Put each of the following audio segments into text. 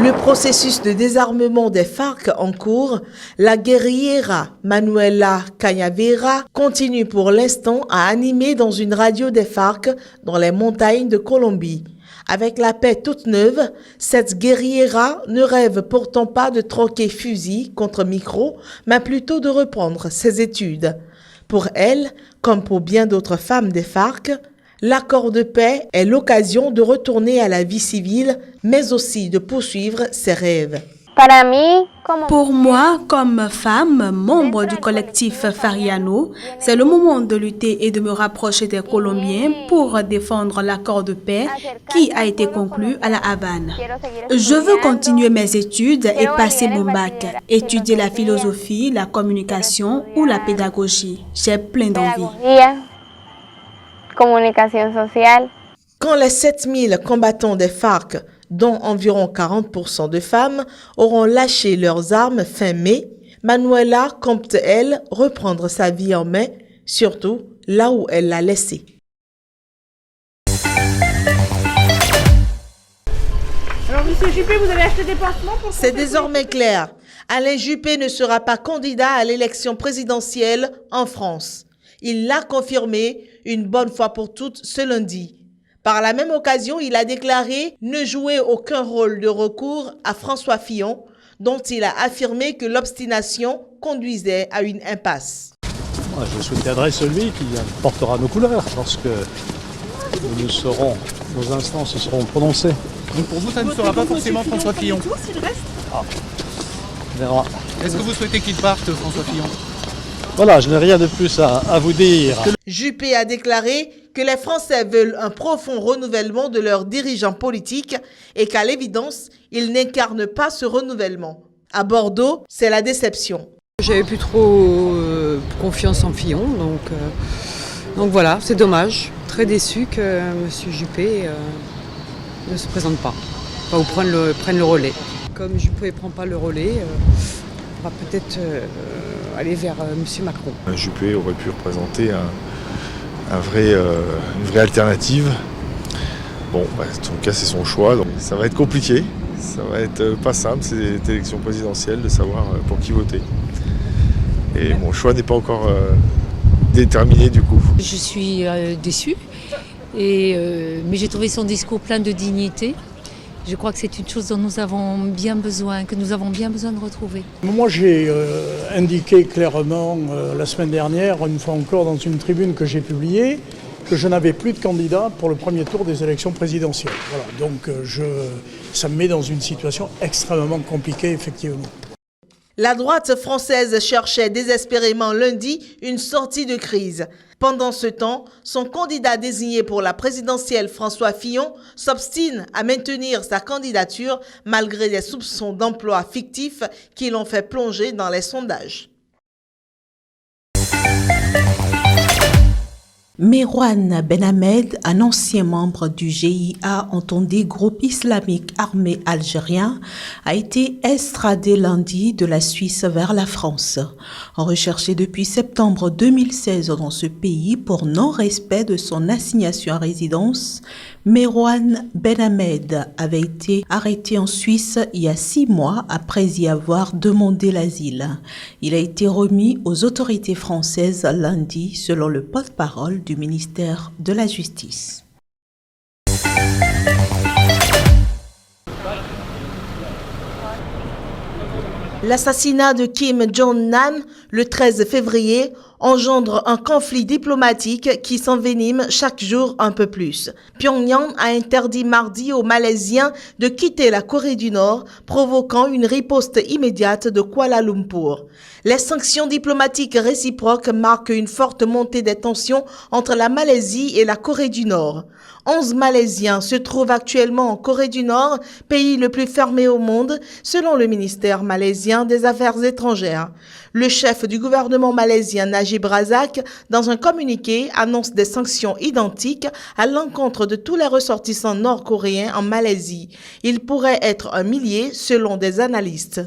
Le processus de désarmement des FARC en cours, la guerriera Manuela Cañavera continue pour l'instant à animer dans une radio des FARC dans les montagnes de Colombie. Avec la paix toute neuve, cette guerriera ne rêve pourtant pas de troquer fusil contre micro, mais plutôt de reprendre ses études. Pour elle, comme pour bien d'autres femmes des FARC, l'accord de paix est l'occasion de retourner à la vie civile, mais aussi de poursuivre ses rêves. Pour moi, comme femme, membre du collectif Fariano, c'est le moment de lutter et de me rapprocher des Colombiens pour défendre l'accord de paix qui a été conclu à La Havane. Je veux continuer mes études et passer mon bac, étudier la philosophie, la communication ou la pédagogie. J'ai plein d'envie. Quand les 7000 combattants des FARC, dont environ 40% de femmes, auront lâché leurs armes fin mai, Manuela compte, elle, reprendre sa vie en main, surtout là où elle l'a laissée. Alors, monsieur Juppé, vous avez acheté des pansements pour... C'est désormais clair. Alain Juppé ne sera pas candidat à l'élection présidentielle en France. Il l'a confirmé une bonne fois pour toutes ce lundi. Par la même occasion, il a déclaré ne jouer aucun rôle de recours à François Fillon, dont il a affirmé que l'obstination conduisait à une impasse. Moi, je soutiendrai celui qui portera nos couleurs lorsque nos instances seront prononcées. Donc pour vous, ça ne sera pas forcément François Fillon. On verra. Est-ce que vous souhaitez qu'il parte, François Fillon ? Voilà, je n'ai rien de plus à vous dire. Juppé a déclaré que les Français veulent un profond renouvellement de leurs dirigeants politiques et qu'à l'évidence, ils n'incarnent pas ce renouvellement. À Bordeaux, c'est la déception. J'avais plus trop confiance en Fillon, donc voilà, c'est dommage. Très déçu que M. Juppé ne se présente pas, ou prenne le relais. Comme Juppé ne prend pas le relais, on va peut-être aller vers M. Macron. Juppé aurait pu représenter une vraie alternative. Bon, en tout cas, c'est son choix, donc ça va être compliqué. Ça va être pas simple, cette élection présidentielle, de savoir pour qui voter. Et mon choix n'est pas encore déterminé du coup. Je suis déçue, mais j'ai trouvé son discours plein de dignité. Je crois que c'est une chose dont nous avons bien besoin, que nous avons bien besoin de retrouver. Moi, j'ai indiqué clairement la semaine dernière, une fois encore dans une tribune que j'ai publiée, que je n'avais plus de candidat pour le premier tour des élections présidentielles. Voilà, donc ça me met dans une situation extrêmement compliquée, effectivement. La droite française cherchait désespérément lundi une sortie de crise. Pendant ce temps, son candidat désigné pour la présidentielle, François Fillon, s'obstine à maintenir sa candidature malgré des soupçons d'emploi fictifs qui l'ont fait plonger dans les sondages. Merouane Benhamed, un ancien membre du GIA, entendé groupe islamique armé algérien, a été extradé lundi de la Suisse vers la France. Recherché depuis septembre 2016 dans ce pays pour non-respect de son assignation à résidence, Merouane Benhamed avait été arrêté en Suisse il y a 6 mois après y avoir demandé l'asile. Il a été remis aux autorités françaises lundi selon le porte-parole du ministère de la Justice. L'assassinat de Kim Jong-nam le 13 février engendre un conflit diplomatique qui s'envenime chaque jour un peu plus. Pyongyang a interdit mardi aux Malaisiens de quitter la Corée du Nord, provoquant une riposte immédiate de Kuala Lumpur. Les sanctions diplomatiques réciproques marquent une forte montée des tensions entre la Malaisie et la Corée du Nord. 11 Malaisiens se trouvent actuellement en Corée du Nord, pays le plus fermé au monde, selon le ministère malaisien des Affaires étrangères. Le chef du gouvernement malaisien, Najib Razak, dans un communiqué, annonce des sanctions identiques à l'encontre de tous les ressortissants nord-coréens en Malaisie. Il pourrait être 1 millier selon des analystes.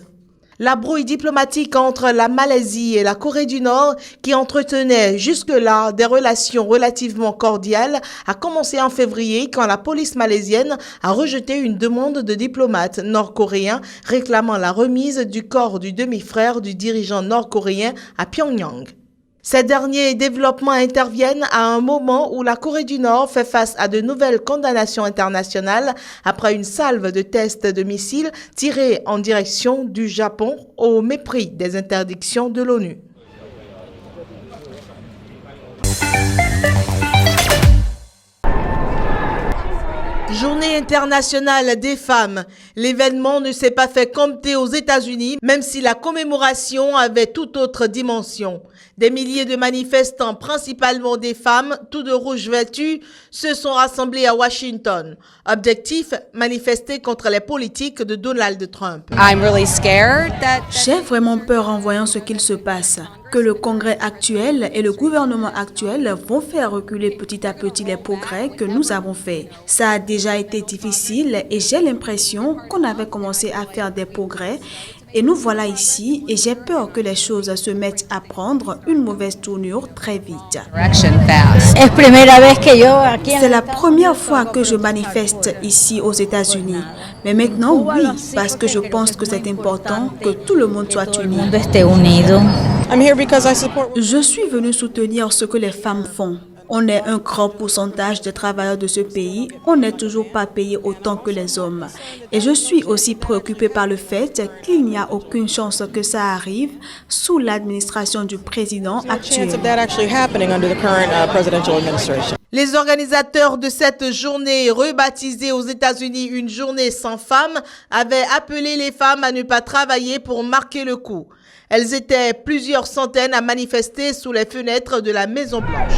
La brouille diplomatique entre la Malaisie et la Corée du Nord, qui entretenait jusque-là des relations relativement cordiales, a commencé en février quand la police malaisienne a rejeté une demande de diplomates nord-coréens réclamant la remise du corps du demi-frère du dirigeant nord-coréen à Pyongyang. Ces derniers développements interviennent à un moment où la Corée du Nord fait face à de nouvelles condamnations internationales après une salve de tests de missiles tirés en direction du Japon au mépris des interdictions de l'ONU. Journée internationale des femmes. L'événement ne s'est pas fait compter aux États-Unis, même si la commémoration avait toute autre dimension. Des milliers de manifestants, principalement des femmes, tout de rouge vêtues, se sont rassemblés à Washington. Objectif, manifester contre les politiques de Donald Trump. J'ai vraiment peur en voyant ce qu'il se passe, que le Congrès actuel et le gouvernement actuel vont faire reculer petit à petit les progrès que nous avons faits. Ça a déjà été difficile et j'ai l'impression qu'on avait commencé à faire des progrès. Et nous voilà ici et j'ai peur que les choses se mettent à prendre une mauvaise tournure très vite. C'est la première fois que je manifeste ici aux États-Unis. Mais maintenant, oui, parce que je pense que c'est important que tout le monde soit uni. Je suis venue soutenir ce que les femmes font. On est un grand pourcentage des travailleurs de ce pays. On n'est toujours pas payé autant que les hommes. Et je suis aussi préoccupée par le fait qu'il n'y a aucune chance que ça arrive sous l'administration du président actuel. Les organisateurs de cette journée, rebaptisée aux États-Unis une journée sans femmes, avaient appelé les femmes à ne pas travailler pour marquer le coup. Elles étaient plusieurs centaines à manifester sous les fenêtres de la Maison-Blanche.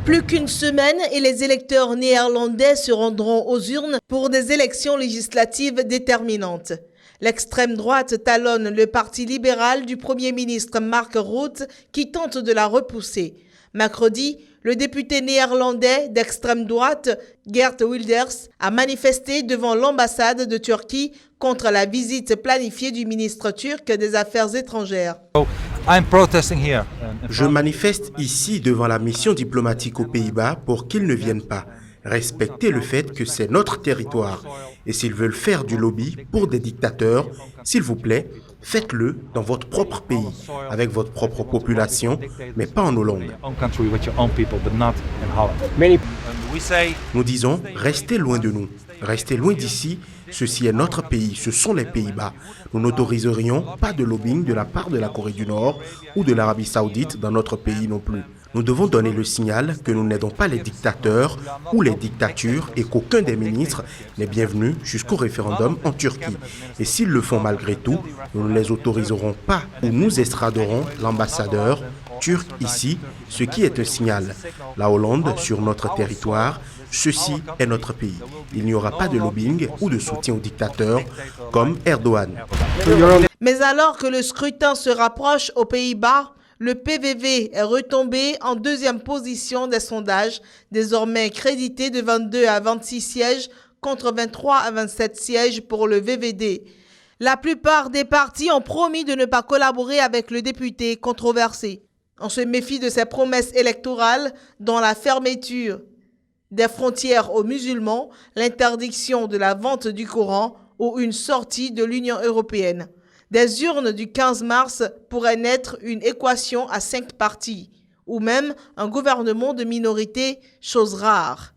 Plus qu'une semaine et les électeurs néerlandais se rendront aux urnes pour des élections législatives déterminantes. L'extrême droite talonne le parti libéral du Premier ministre Mark Rutte qui tente de la repousser. Mercredi, le député néerlandais d'extrême droite, Geert Wilders, a manifesté devant l'ambassade de Turquie contre la visite planifiée du ministre turc des Affaires étrangères. Je manifeste ici devant la mission diplomatique aux Pays-Bas pour qu'ils ne viennent pas. Respectez le fait que c'est notre territoire. Et s'ils veulent faire du lobby pour des dictateurs, s'il vous plaît, faites-le dans votre propre pays, avec votre propre population, mais pas en Hollande. Nous disons, restez loin de nous, restez loin d'ici, ceci est notre pays, ce sont les Pays-Bas. Nous n'autoriserions pas de lobbying de la part de la Corée du Nord ou de l'Arabie Saoudite dans notre pays non plus. Nous devons donner le signal que nous n'aidons pas les dictateurs ou les dictatures et qu'aucun des ministres n'est bienvenu jusqu'au référendum en Turquie. Et s'ils le font malgré tout, nous ne les autoriserons pas ou nous estraderons l'ambassadeur turc ici, ce qui est un signal. La Hollande sur notre territoire, ceci est notre pays. Il n'y aura pas de lobbying ou de soutien aux dictateurs comme Erdogan. Mais alors que le scrutin se rapproche aux Pays-Bas, le PVV est retombé en deuxième position des sondages, désormais crédité de 22 à 26 sièges contre 23 à 27 sièges pour le VVD. La plupart des partis ont promis de ne pas collaborer avec le député controversé. On se méfie de ses promesses électorales dont la fermeture des frontières aux musulmans, l'interdiction de la vente du Coran ou une sortie de l'Union européenne. Des urnes du 15 mars pourraient naître une équation à 5 partis, ou même un gouvernement de minorité, chose rare.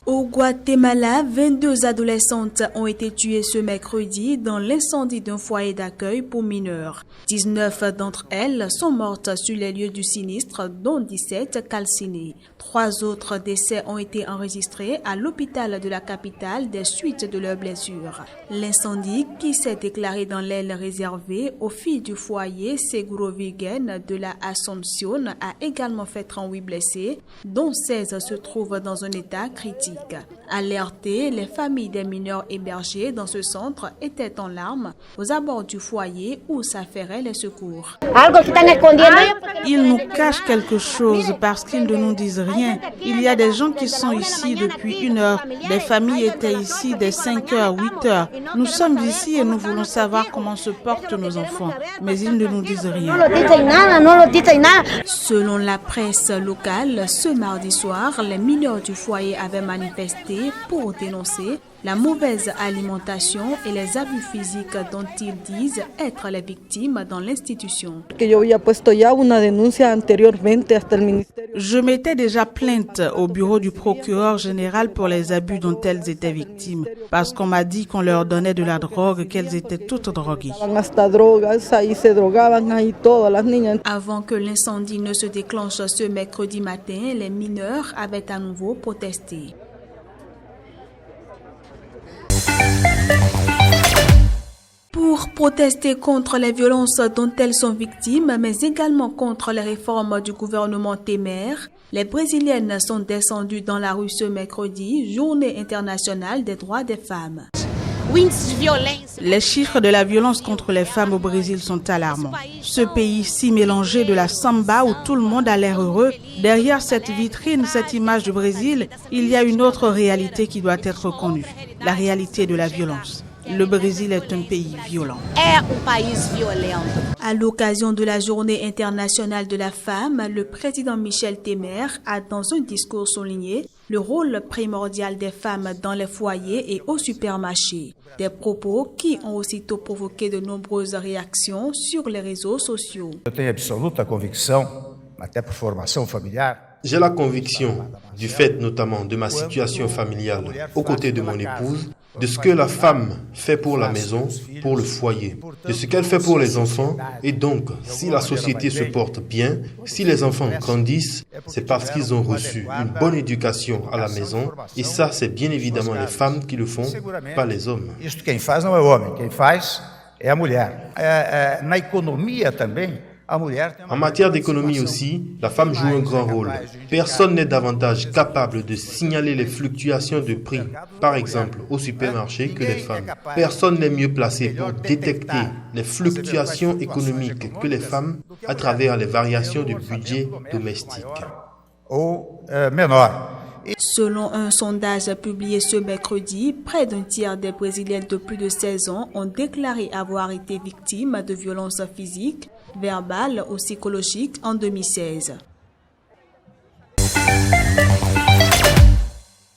Au Guatemala, 22 adolescentes ont été tuées ce mercredi dans l'incendie d'un foyer d'accueil pour mineurs. 19 d'entre elles sont mortes sur les lieux du sinistre, dont 17 calcinées. 3 autres décès ont été enregistrés à l'hôpital de la capitale des suites de leurs blessures. L'incendie, qui s'est déclaré dans l'aile réservée aux filles du foyer Seguro Virgen de la Asunción, a également fait 38 blessés, dont 16 se trouvent dans un état critique. physique. Alertées, les familles des mineurs hébergés dans ce centre étaient en larmes aux abords du foyer où s'affairaient les secours. Ils nous cachent quelque chose parce qu'ils ne nous disent rien. Il y a des gens qui sont ici depuis 1 heure. Des familles étaient ici dès 5 heures, 8 heures. Nous sommes ici et nous voulons savoir comment se portent nos enfants. Mais ils ne nous disent rien. Selon la presse locale, ce mardi soir, les mineurs du foyer avaient manifesté pour dénoncer la mauvaise alimentation et les abus physiques dont ils disent être les victimes dans l'institution. Je m'étais déjà plainte au bureau du procureur général pour les abus dont elles étaient victimes, parce qu'on m'a dit qu'on leur donnait de la drogue, qu'elles étaient toutes droguées. Avant que l'incendie ne se déclenche ce mercredi matin, les mineurs avaient à nouveau protesté. Pour protester contre les violences dont elles sont victimes, mais également contre les réformes du gouvernement Temer, les Brésiliennes sont descendues dans la rue ce mercredi, journée internationale des droits des femmes. Les chiffres de la violence contre les femmes au Brésil sont alarmants. Ce pays si mélangé de la samba où tout le monde a l'air heureux, derrière cette vitrine, cette image du Brésil, il y a une autre réalité qui doit être connue, la réalité de la violence. Le Brésil est un pays violent. À l'occasion de la Journée internationale de la femme, le président Michel Temer a dans un discours souligné le rôle primordial des femmes dans les foyers et au supermarché. Des propos qui ont aussitôt provoqué de nombreuses réactions sur les réseaux sociaux. J'ai la conviction, du fait notamment de ma situation familiale aux côtés de mon épouse, de ce que la femme fait pour la maison, pour le foyer, de ce qu'elle fait pour les enfants. Et donc, si la société se porte bien, si les enfants grandissent, c'est parce qu'ils ont reçu une bonne éducation à la maison. Et ça, c'est bien évidemment les femmes qui le font, pas les hommes. En matière d'économie aussi, la femme joue un grand rôle. Personne n'est davantage capable de signaler les fluctuations de prix, par exemple au supermarché, que les femmes. Personne n'est mieux placé pour détecter les fluctuations économiques que les femmes à travers les variations du budget domestique. Selon un sondage publié ce mercredi, près d'un tiers des Brésiliennes de plus de 16 ans ont déclaré avoir été victimes de violences physiques, verbales ou psychologiques en 2016.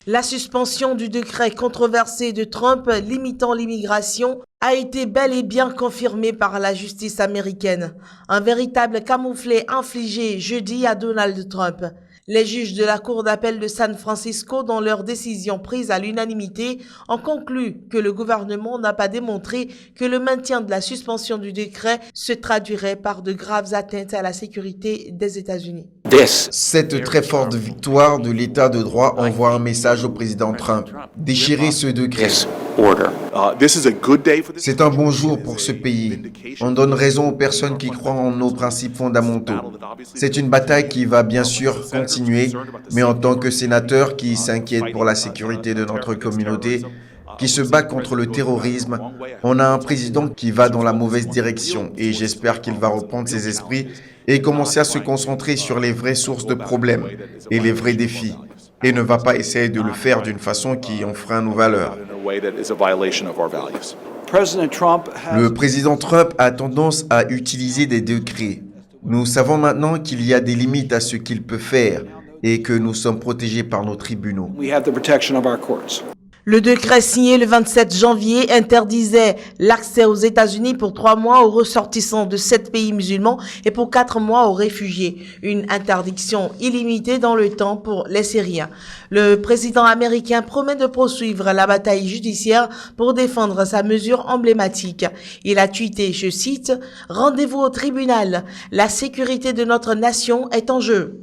La suspension du décret controversé de Trump limitant l'immigration a été bel et bien confirmée par la justice américaine. Un véritable camouflet infligé jeudi à Donald Trump. Les juges de la Cour d'appel de San Francisco, dans leur décision prise à l'unanimité, ont conclu que le gouvernement n'a pas démontré que le maintien de la suspension du décret se traduirait par de graves atteintes à la sécurité des États-Unis. Cette très forte victoire de l'État de droit envoie un message au président Trump. Déchirer ce décret. C'est un bon jour pour ce pays. On donne raison aux personnes qui croient en nos principes fondamentaux. C'est une bataille qui va bien sûr continuer, mais en tant que sénateur qui s'inquiète pour la sécurité de notre communauté, qui se bat contre le terrorisme, on a un président qui va dans la mauvaise direction et j'espère qu'il va reprendre ses esprits et commencer à se concentrer sur les vraies sources de problèmes et les vrais défis et ne va pas essayer de le faire d'une façon qui enfreint nos valeurs. Le président Trump a tendance à utiliser des décrets. Nous savons maintenant qu'il y a des limites à ce qu'il peut faire et que nous sommes protégés par nos tribunaux. Le décret signé le 27 janvier interdisait l'accès aux États-Unis pour 3 mois aux ressortissants de 7 pays musulmans et pour 4 mois aux réfugiés. Une interdiction illimitée dans le temps pour les Syriens. Le président américain promet de poursuivre la bataille judiciaire pour défendre sa mesure emblématique. Il a tweeté, je cite, « Rendez-vous au tribunal. La sécurité de notre nation est en jeu. »